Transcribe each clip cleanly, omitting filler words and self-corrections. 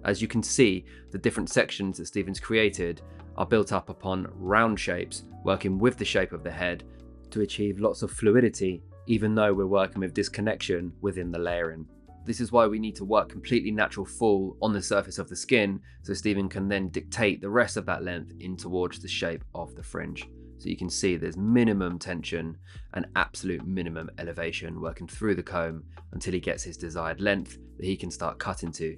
As you can see, the different sections that Stephen's created are built up upon round shapes, working with the shape of the head to achieve lots of fluidity, even though we're working with disconnection within the layering. This is why we need to work completely natural full on the surface of the skin, so Stephen can then dictate the rest of that length in towards the shape of the fringe. So you can see there's minimum tension and absolute minimum elevation working through the comb until he gets his desired length that he can start cutting to.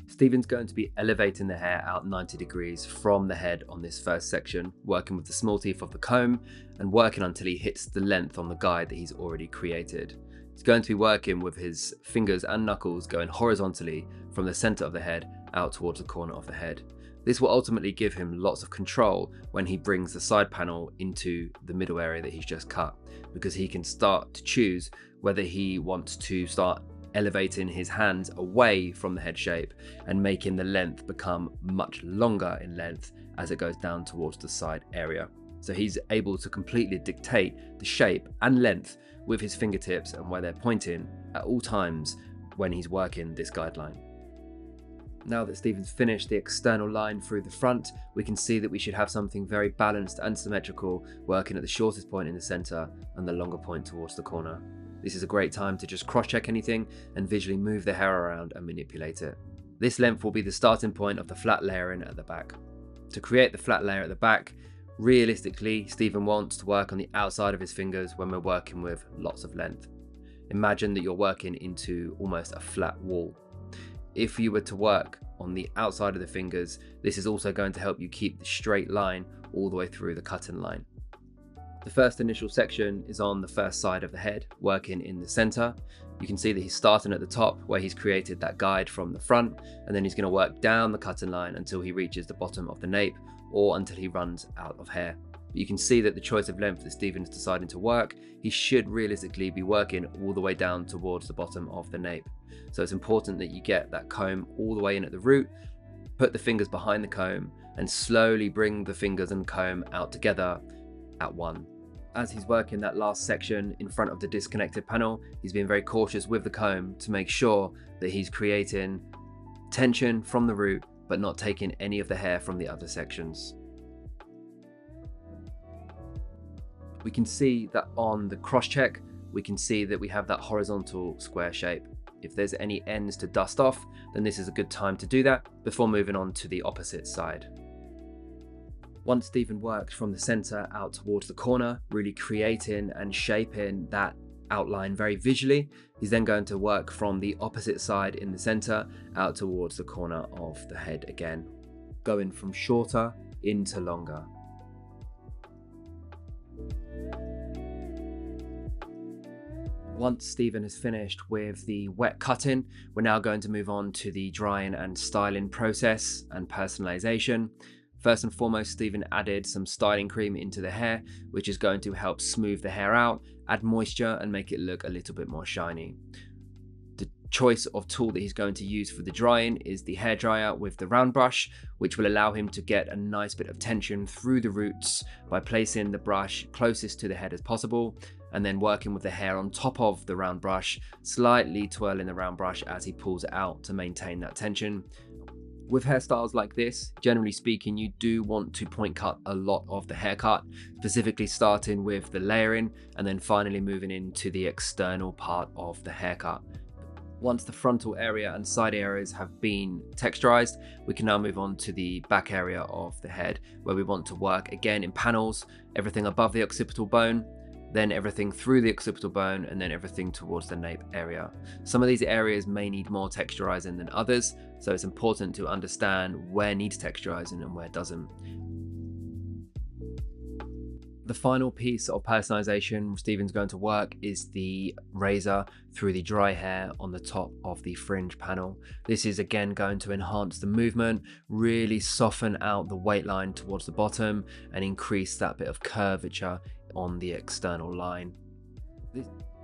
Stephen's going to be elevating the hair out 90 degrees from the head on this first section, working with the small teeth of the comb and working until he hits the length on the guide that he's already created. He's going to be working with his fingers and knuckles going horizontally from the center of the head out towards the corner of the head. This will ultimately give him lots of control when he brings the side panel into the middle area that he's just cut, because he can start to choose whether he wants to start elevating his hands away from the head shape and making the length become much longer in length as it goes down towards the side area. So he's able to completely dictate the shape and length with his fingertips and where they're pointing at all times when he's working this guideline. Now that Stephen's finished the external line through the front, we can see that we should have something very balanced and symmetrical, working at the shortest point in the center and the longer point towards the corner. This is a great time to just cross-check anything and visually move the hair around and manipulate it. This length will be the starting point of the flat layering at the back. To create the flat layer at the back, realistically, Stephen wants to work on the outside of his fingers when we're working with lots of length. Imagine that you're working into almost a flat wall. If you were to work on the outside of the fingers, this is also going to help you keep the straight line all the way through the cutting line. The first initial section is on the first side of the head, working in the center. You can see that he's starting at the top where he's created that guide from the front, and then he's going to work down the cutting line until he reaches the bottom of the nape or until he runs out of hair. But you can see that the choice of length that Stephen is deciding to work, he should realistically be working all the way down towards the bottom of the nape. So it's important that you get that comb all the way in at the root, put the fingers behind the comb and slowly bring the fingers and comb out together at one. As he's working that last section in front of the disconnected panel, he's being very cautious with the comb to make sure that he's creating tension from the root but not taking any of the hair from the other sections. We can see that on the cross check, we can see that we have that horizontal square shape. If there's any ends to dust off, then this is a good time to do that before moving on to the opposite side. Once Stephen works from the center out towards the corner, really creating and shaping that outline very visually, he's then going to work from the opposite side in the center out towards the corner of the head again, going from shorter into longer. Once Stephen has finished with the wet cutting, we're now going to move on to the drying and styling process and personalization. First and foremost, Stephen added some styling cream into the hair, which is going to help smooth the hair out, add moisture and make it look a little bit more shiny. The choice of tool that he's going to use for the drying is the hairdryer with the round brush, which will allow him to get a nice bit of tension through the roots by placing the brush closest to the head as possible, and then working with the hair on top of the round brush, slightly twirling the round brush as he pulls it out to maintain that tension. With hairstyles like this, generally speaking, you do want to point cut a lot of the haircut, specifically starting with the layering and then finally moving into the external part of the haircut. Once the frontal area and side areas have been texturized, we can now move on to the back area of the head, where we want to work again in panels, everything above the occipital bone, then everything through the occipital bone, and then everything towards the nape area. Some of these areas may need more texturizing than others, so it's important to understand where needs texturizing and where doesn't. The final piece of personalization Stephen's going to work is the razor through the dry hair on the top of the fringe panel. This is again going to enhance the movement, really soften out the weight line towards the bottom and increase that bit of curvature on the external line.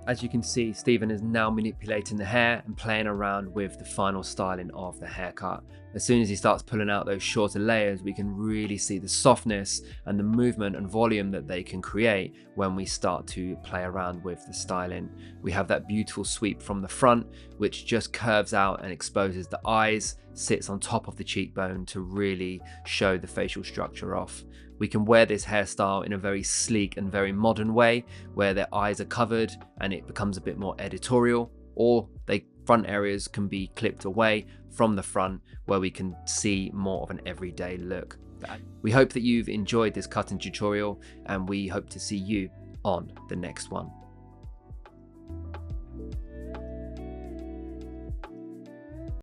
As you can see, Stephen is now manipulating the hair and playing around with the final styling of the haircut, As soon as he starts pulling out those shorter layers, we can really see the softness and the movement and volume that they can create when we start to play around with the styling. We have that beautiful sweep from the front, which just curves out and exposes the eyes, sits on top of the cheekbone to really show the facial structure off. We can wear this hairstyle in a very sleek and very modern way, where their eyes are covered and it becomes a bit more editorial, or they front areas can be clipped away from the front where we can see more of an everyday look. We hope that you've enjoyed this cutting tutorial, and we hope to see you on the next one.